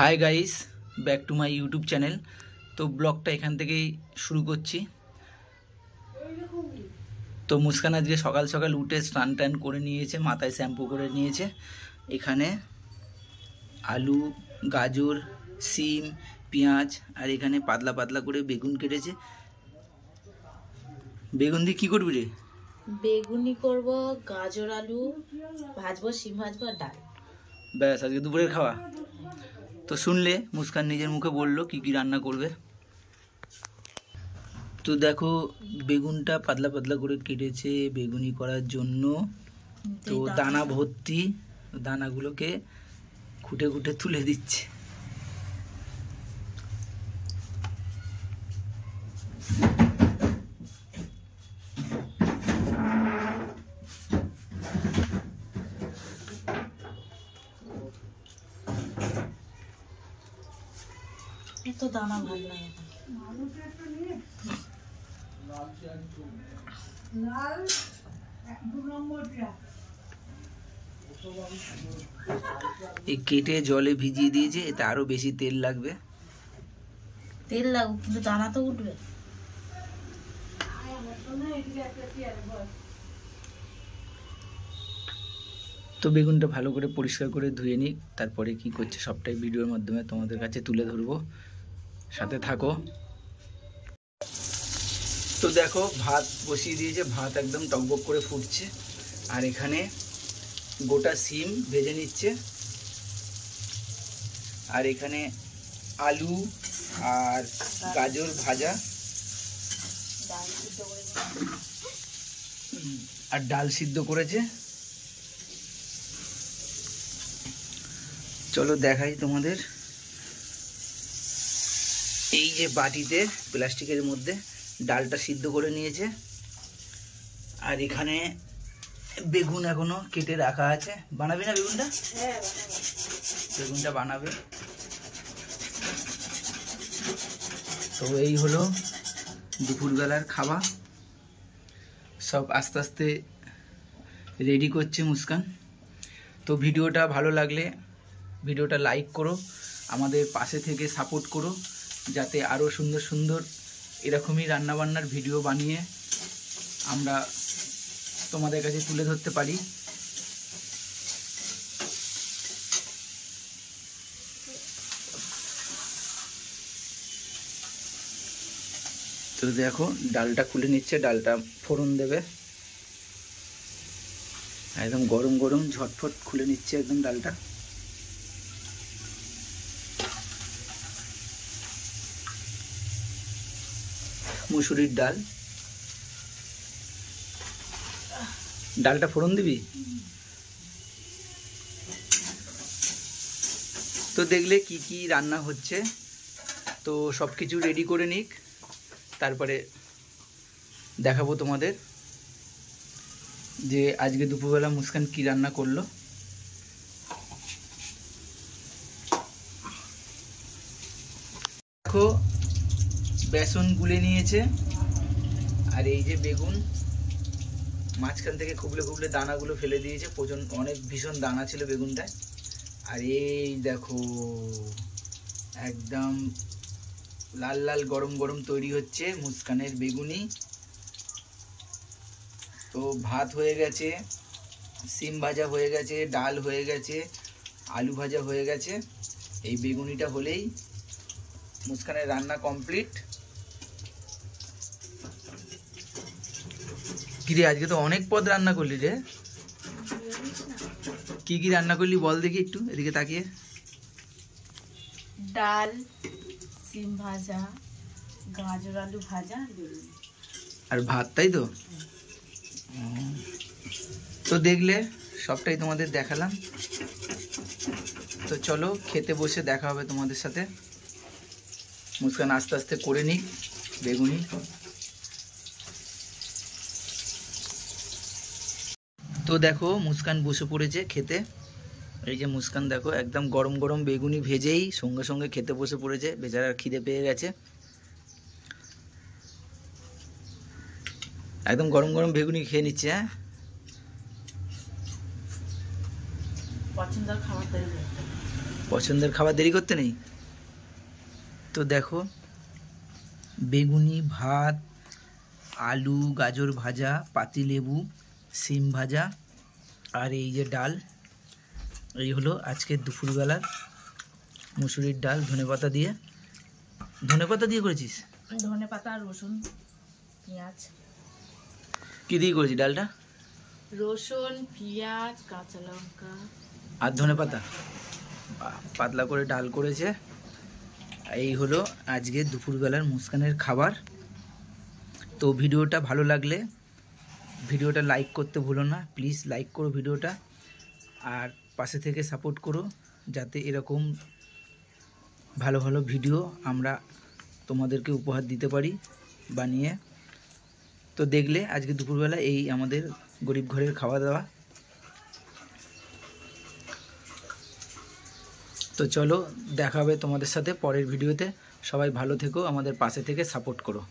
Hi guys, back to my YouTube channel. তো ব্লগটা এখান থেকেই শুরু করছি। তো মুস্কান আজকে সকাল সকাল উঠে স্নান টান করে নিয়েছে, মাথায় শ্যাম্পু করে নিয়েছে। এখানে আলু, গাজর, সিম, পেঁয়াজ আর এখানে পাতলা পাতলা করে বেগুন কেটেছে। বেগুন দিয়ে কী করবি রে? বেগুনি করব, গাজর আলু ভাজবো, সিম ভাজবো আর ডাল। ব্যাস, আজকে দুপুরের খাওয়া। তো শুনলে মুস্কান নিজের মুখে বললো কি কি রান্না করবে। তো দেখো, বেগুনটা পাতলা পাতলা করে কেটেছে বেগুনি করার জন্য। তো দানা ভর্তি, দানাগুলোকে খুঁটে খুঁটে তুলে দিচ্ছে। এত দানা ভালো লাগে এই কেটে জলে ভিজিয়ে দিয়েছে, এতে আরো বেশি তেল লাগবে। তেল লাগুক, কিন্তু দানা তো উঠবে। তো বেগুনটা ভালো করে পরিষ্কার করে ধুয়ে নিই, তারপরে কি করছে সবটাই ভিডিওর মাধ্যমে তোমাদের কাছে তুলে ধরবো। সাথে থাকো। তো দেখো, ভাত বসিয়ে দিয়েছে, ভাত একদম টকবক করে ফুটছে। আর এখানে গোটা সিম ভেজে নিচ্ছে, আর এখানে আলু আর গাজর ভাজা আর ডাল সিদ্ধ করেছে। চলো দেখাই তোমাদের। এই যে বাটিতে প্লাস্টিকের মধ্যে ডালটা সিদ্ধ করে নিয়েছে, আর এখানে বেগুন এখনো কেটে রাখা আছে। বানাবি না বেগুনটা? বেগুনটা বানাবে। তো এই হলো দুপুরবেলার খাবার। সব আস্তে আস্তে রেডি করছে মুস্কান। তো ভিডিওটা ভালো লাগলে ভিডিওটা লাইক করো, আমাদের পাশে থেকে সাপোর্ট করো, যাতে আরও সুন্দর সুন্দর এরকমই রান্নাবান্নার ভিডিও বানিয়ে আমরা তোমাদের কাছে তুলে ধরতে পারি। তো দেখো, ডালটা খুলে নিচ্ছে, ডালটা ফোড়ন দেবে। একদম গরম গরম ঝটফট খুলে নিচ্ছে একদম ডালটা। মুসুরির ডাল, ডালটা ফোড়ন দিবি। তো দেখলে কি কি রান্না হচ্ছে। তো সব কিছু রেডি করে নিক, তারপরে দেখাবো তোমাদের যে আজকে দুপুরবেলা মুস্কান কি রান্না করলো। দেখো, বেসন গুলে নিয়েছে, আর এই যে বেগুন মাঝখান থেকে খুবলে খুবলে দানাগুলো ফেলে দিয়েছে। অনেক ভীষণ দানা ছিল বেগুনটায়। আর এই দেখো, একদম লাল লাল গরম গরম তৈরি হচ্ছে মুস্কানের বেগুনি। তো ভাত হয়ে গেছে, সিম ভাজা হয়ে গেছে, ডাল হয়ে গেছে, আলু ভাজা হয়ে গেছে। এই বেগুনিটা হলেই মুস্কানের রান্না কমপ্লিট। কিরে, আজকে তো অনেক পদ রান্না করলি রে। কি কি রান্না করলি বল দেখি একটু, এদিকে তাকিয়ে। ডাল, সিম ভাজা, গাজর আলু ভাজা আর ভাত, তাই তো? তো দেখলে সবটাই তোমাদের দেখালাম। তো চলো খেতে বসে দেখা হবে তোমাদের সাথে। মুস্কান আস্তে আস্তে করে নিই বেগুনি। তো দেখো, মুস্কান বসে পড়েছে খেতে। এই যে মুস্কান দেখো, একদম গরম গরম বেগুনি ভেজেই সঙ্গে সঙ্গে খেতে বসে পড়েছে। বেচারার খিদে পেয়ে গেছে। একদম গরম গরম বেগুনি খেয়ে নিচ্ছে। হ্যাঁ, পছন্দের খাবার তৈরি। পছন্দের খাবার দেরি করতে নেই। তো দেখো বেগুনি ভাত, আলু গাজর ভাজা, পাতিলেবু, সিম ভাজা আর এই যে ডাল, এই হলো আজকের দুপুরবেলার মুসুরির ডাল। ধনেপাতা দিয়ে করেছিস? ধনেপাতা, রসুন, পেঁয়াজ। কি দিয়ে করেছিস ডালটা? রসুন, পেঁয়াজ, কাঁচা লঙ্কা আর ধনেপাতা। পাতলা করে ডাল করেছে। এই হলো আজকে দুপুরবেলার মুস্কানের খাবার। তো ভিডিওটা ভালো লাগলে ভিডিওটা লাইক করতে ভুলো না, প্লিজ লাইক করো ভিডিওটা, আর পাশে থেকে সাপোর্ট করো যাতে এরকম ভালো ভালো ভিডিও আমরা তোমাদেরকে উপহার দিতে পারি বানিয়ে। তো দেখলে আজকে দুপুরবেলা এই আমাদের গরিব ঘরের খাওয়া দাওয়া। তো চলো দেখা হবে তোমাদের সাথে পরের ভিডিওতে। সবাই ভালো থেকো, আমাদের পাশে থেকে সাপোর্ট করো।